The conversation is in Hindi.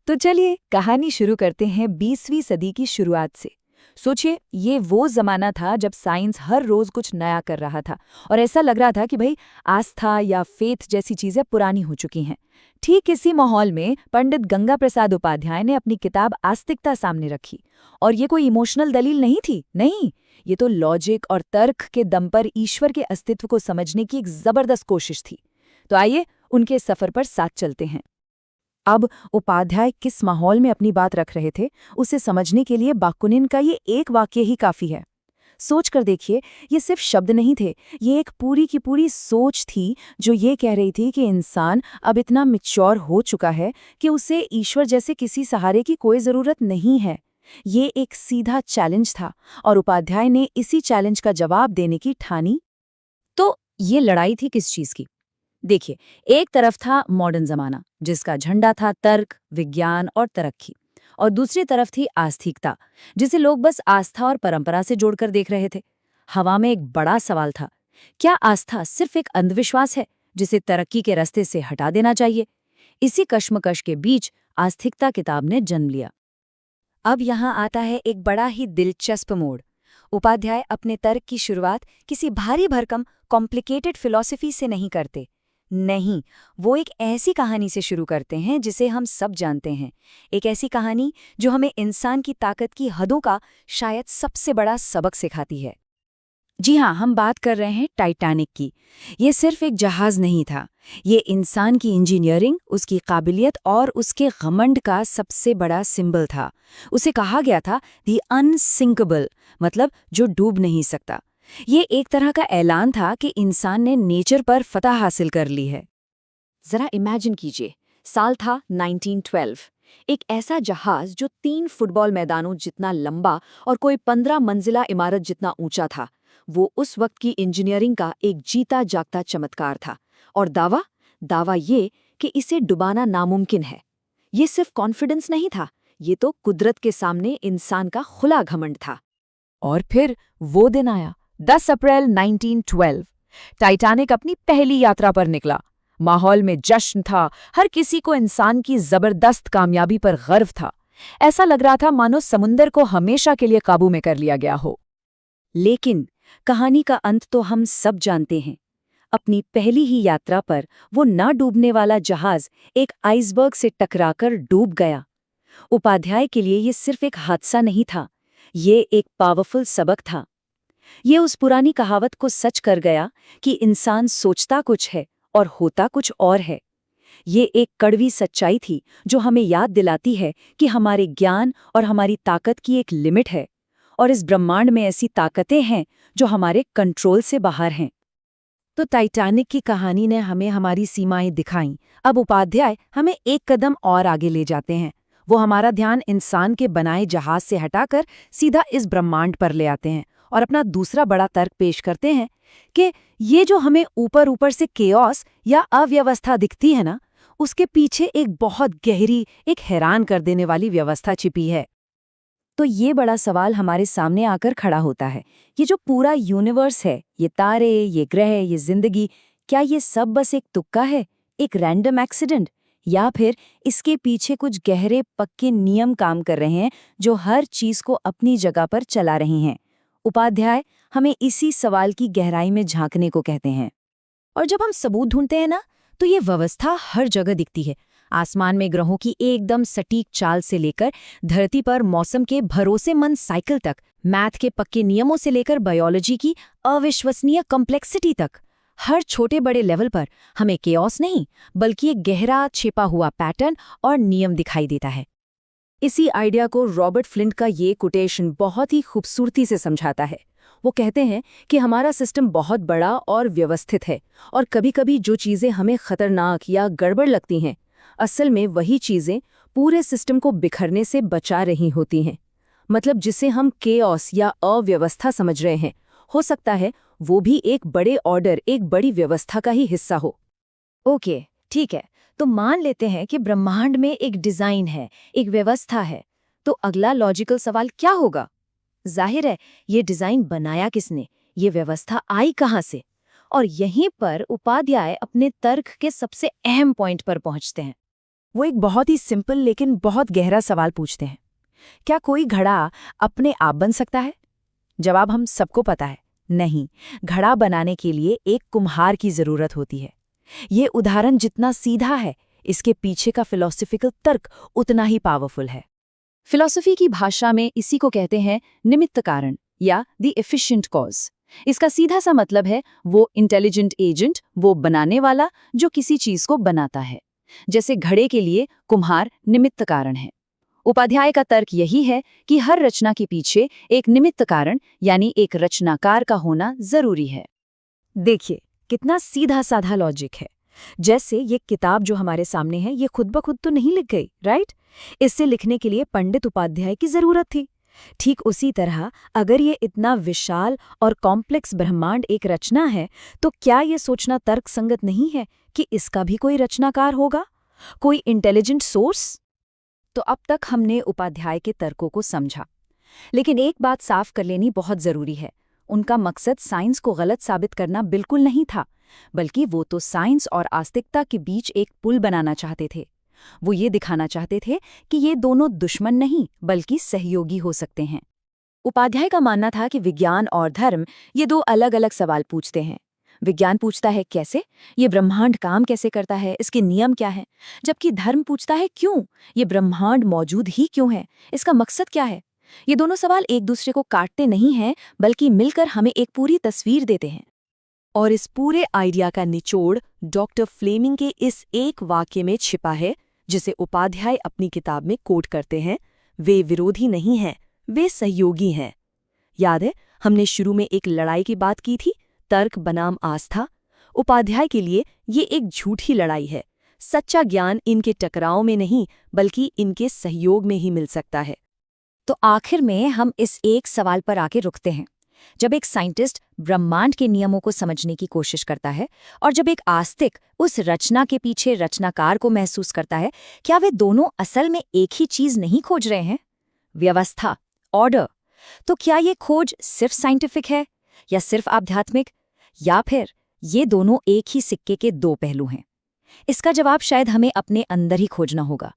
तो चलिए कहानी शुरू करते हैं 20वीं सदी की शुरुआत से। सोचिए, ये वो जमाना था जब साइंस हर रोज कुछ नया कर रहा था और ऐसा लग रहा था कि भाई आस्था या फेथ जैसी चीजें पुरानी हो चुकी हैं। ठीक इसी माहौल में पंडित गंगा प्रसाद उपाध्याय ने अपनी किताब आस्तिकता सामने रखी। और ये कोई इमोशनल दलील नहीं थी, नहीं, ये तो लॉजिक और तर्क के दम पर ईश्वर के अस्तित्व को समझने की एक जबरदस्त कोशिश थी। तो आइए उनके सफर पर साथ चलते हैं। अब उपाध्याय किस माहौल में अपनी बात रख रहे थे, उसे समझने के लिए बाकुनिन का ये एक वाक्य ही काफी है। सोच कर देखिए, ये सिर्फ शब्द नहीं थे, ये एक पूरी की पूरी सोच थी जो ये कह रही थी कि इंसान अब इतना मैच्योर हो चुका है कि उसे ईश्वर जैसे किसी सहारे की कोई जरूरत नहीं है। ये एक सीधा चैलेंज था और उपाध्याय ने इसी चैलेंज का जवाब देने की ठानी। तो ये लड़ाई थी किस चीज की? देखिए, एक तरफ था मॉडर्न जमाना जिसका झंडा था तर्क, विज्ञान और तरक्की, और दूसरी तरफ थी आस्तिकता जिसे लोग बस आस्था और परंपरा से जोड़कर देख रहे थे। हवा में एक बड़ा सवाल था, क्या आस्था सिर्फ एक अंधविश्वास है जिसे तरक्की के रास्ते से हटा देना चाहिए? इसी कश्मकश के बीच आस्तिकता किताब ने जन्म लिया। अब यहाँ आता है एक बड़ा ही दिलचस्प मोड़। उपाध्याय अपने तर्क की शुरुआत किसी भारी भरकम कॉम्प्लिकेटेड फिलॉसफी से नहीं करते। नहीं, वो एक ऐसी कहानी से शुरू करते हैं जिसे हम सब जानते हैं। एक ऐसी कहानी जो हमें इंसान की ताकत की हदों का शायद सबसे बड़ा सबक सिखाती है। जी हाँ, हम बात कर रहे हैं टाइटैनिक की। ये सिर्फ एक जहाज नहीं था, ये इंसान की इंजीनियरिंग, उसकी काबिलियत और उसके घमंड का सबसे बड़ा सिंबल था। उसे कहा गया था दी अनसिंकेबल, मतलब जो डूब नहीं सकता। ये एक तरह का ऐलान था कि इंसान ने नेचर पर फतह हासिल कर ली है। जरा इमेजिन कीजिए, साल था 1912। एक ऐसा जहाज जो 3 फुटबॉल मैदानों जितना लंबा और कोई 15 मंजिला इमारत जितना ऊंचा था, वो उस वक्त की इंजीनियरिंग का एक जीता जागता चमत्कार था। और दावा ये कि इसे डुबाना नामुमकिन है। ये सिर्फ कॉन्फिडेंस नहीं था, ये तो कुदरत के सामने इंसान का खुला घमंड था। और फिर वो दिन आया, 10 अप्रैल 1912। टाइटैनिक अपनी पहली यात्रा पर निकला। माहौल में जश्न था, हर किसी को इंसान की जबरदस्त कामयाबी पर गर्व था। ऐसा लग रहा था मानो समुंदर को हमेशा के लिए काबू में कर लिया गया हो। लेकिन कहानी का अंत तो हम सब जानते हैं। अपनी पहली ही यात्रा पर वो ना डूबने वाला जहाज एक आइसबर्ग से टकराकर डूब गया। उपाध्याय के लिए ये सिर्फ एक हादसा नहीं था, ये एक पावरफुल सबक था। ये उस पुरानी कहावत को सच कर गया कि इंसान सोचता कुछ है और होता कुछ और है। ये एक कड़वी सच्चाई थी जो हमें याद दिलाती है कि हमारे ज्ञान और हमारी ताकत की एक लिमिट है, और इस ब्रह्मांड में ऐसी ताकतें हैं जो हमारे कंट्रोल से बाहर हैं। तो टाइटैनिक की कहानी ने हमें हमारी सीमाएं दिखाईं। अब उपाध्याय हमें एक कदम और आगे ले जाते हैं। वो हमारा ध्यान इंसान के बनाए जहाज से हटाकर सीधा इस ब्रह्मांड पर ले आते हैं और अपना दूसरा बड़ा तर्क पेश करते हैं कि ये जो हमें ऊपर ऊपर से केओस या अव्यवस्था दिखती है ना, उसके पीछे एक बहुत गहरी, एक हैरान कर देने वाली व्यवस्था छिपी है। तो ये बड़ा सवाल हमारे सामने आकर खड़ा होता है, ये जो पूरा यूनिवर्स है, ये तारे, ये ग्रह, ये जिंदगी, क्या ये सब बस एक तुक्का है, एक रैंडम एक्सीडेंट, या फिर इसके पीछे कुछ गहरे पक्के नियम काम कर रहे हैं जो हर चीज को अपनी जगह पर चला रही हैं? उपाध्याय हमें इसी सवाल की गहराई में झांकने को कहते हैं। और जब हम सबूत ढूंढते हैं ना, तो ये व्यवस्था हर जगह दिखती है। आसमान में ग्रहों की एकदम सटीक चाल से लेकर धरती पर मौसम के भरोसेमंद साइकिल तक, मैथ के पक्के नियमों से लेकर बायोलॉजी की अविश्वसनीय कॉम्प्लेक्सिटी तक, हर छोटे बड़े लेवल पर हमें केओस नहीं बल्कि एक गहरा छिपा हुआ पैटर्न और नियम दिखाई देता है। इसी आइडिया को रॉबर्ट फ्लिंट का ये कोटेशन बहुत ही खूबसूरती से समझाता है। वो कहते हैं कि हमारा सिस्टम बहुत बड़ा और व्यवस्थित है, और कभी-कभी जो चीज़ें हमें खतरनाक या गड़बड़ लगती हैं, असल में वही चीज़ें पूरे सिस्टम को बिखरने से बचा रही होती हैं। मतलब जिसे हम केओस या अव्यवस्था समझ रहे हैं, हो सकता है वो भी एक बड़े ऑर्डर, एक बड़ी व्यवस्था का ही हिस्सा हो। ओके, ठीक है, तो मान लेते हैं कि ब्रह्मांड में एक डिज़ाइन है, एक व्यवस्था है। तो अगला लॉजिकल सवाल क्या होगा? जाहिर है, ये डिज़ाइन बनाया किसने, ये व्यवस्था आई कहाँ से? और यहीं पर उपाध्याय अपने तर्क के सबसे अहम पॉइंट पर पहुंचते हैं। वो एक बहुत ही सिंपल लेकिन बहुत गहरा सवाल पूछते हैं, क्या कोई घड़ा अपने आप बन सकता है? जवाब हम सबको पता है, नहीं। घड़ा बनाने के लिए एक कुम्हार की जरूरत होती है। ये उदाहरण जितना सीधा है, इसके पीछे का फिलॉसफिकल तर्क उतना ही पावरफुल है। फिलॉसफी की भाषा में इसी को कहते हैं निमित्त कारण या द एफिशिएंट कॉज। इसका सीधा सा मतलब है वो इंटेलिजेंट एजेंट, वो बनाने वाला जो किसी चीज को बनाता है। जैसे घड़े के लिए कुम्हार निमित्त कारण है। उपाध्याय का तर्क यही है कि हर रचना के पीछे एक निमित्त कारण यानी एक रचनाकार का होना जरूरी है। देखिए कितना सीधा साधा लॉजिक है। जैसे ये किताब जो हमारे सामने है, ये खुद ब खुद तो नहीं लिख गई, राइट? इससे लिखने के लिए पंडित उपाध्याय की जरूरत थी। ठीक उसी तरह अगर ये इतना विशाल और कॉम्प्लेक्स ब्रह्मांड एक रचना है, तो क्या ये सोचना तर्कसंगत नहीं है कि इसका भी कोई रचनाकार होगा, कोई इंटेलिजेंट सोर्स? तो अब तक हमने उपाध्याय के तर्कों को समझा, लेकिन एक बात साफ कर लेनी बहुत जरूरी है। उनका मकसद साइंस को गलत साबित करना बिल्कुल नहीं था, बल्कि वो तो साइंस और आस्तिकता के बीच एक पुल बनाना चाहते थे। वो ये दिखाना चाहते थे कि ये दोनों दुश्मन नहीं बल्कि सहयोगी हो सकते हैं। उपाध्याय का मानना था कि विज्ञान और धर्म ये दो अलग अलग सवाल पूछते हैं। विज्ञान पूछता है कैसे, ये ब्रह्मांड काम कैसे करता है, इसके नियम क्या हैं, जबकि धर्म पूछता है क्यों, ये ब्रह्मांड मौजूद ही क्यों है, इसका मकसद क्या है। ये दोनों सवाल एक दूसरे को काटते नहीं हैं, बल्कि मिलकर हमें एक पूरी तस्वीर देते हैं। और इस पूरे आइडिया का निचोड़ डॉक्टर फ्लेमिंग के इस एक वाक्य में छिपा है, जिसे उपाध्याय अपनी किताब में कोट करते हैं, वे विरोधी नहीं हैं, वे सहयोगी हैं। याद है हमने शुरू में एक लड़ाई की बात की थी, तर्क बनाम आस्था। उपाध्याय के लिए ये एक झूठी लड़ाई है। सच्चा ज्ञान इनके टकराव में नहीं बल्कि इनके सहयोग में ही मिल सकता है। तो आखिर में हम इस एक सवाल पर आके रुकते हैं। जब एक साइंटिस्ट ब्रह्मांड के नियमों को समझने की कोशिश करता है और जब एक आस्तिक उस रचना के पीछे रचनाकार को महसूस करता है, क्या वे दोनों असल में एक ही चीज नहीं खोज रहे हैं? व्यवस्था, ऑर्डर। तो क्या ये खोज सिर्फ साइंटिफिक है या सिर्फ आध्यात्मिक, या फिर ये दोनों एक ही सिक्के के दो पहलू हैं? इसका जवाब शायद हमें अपने अंदर ही खोजना होगा।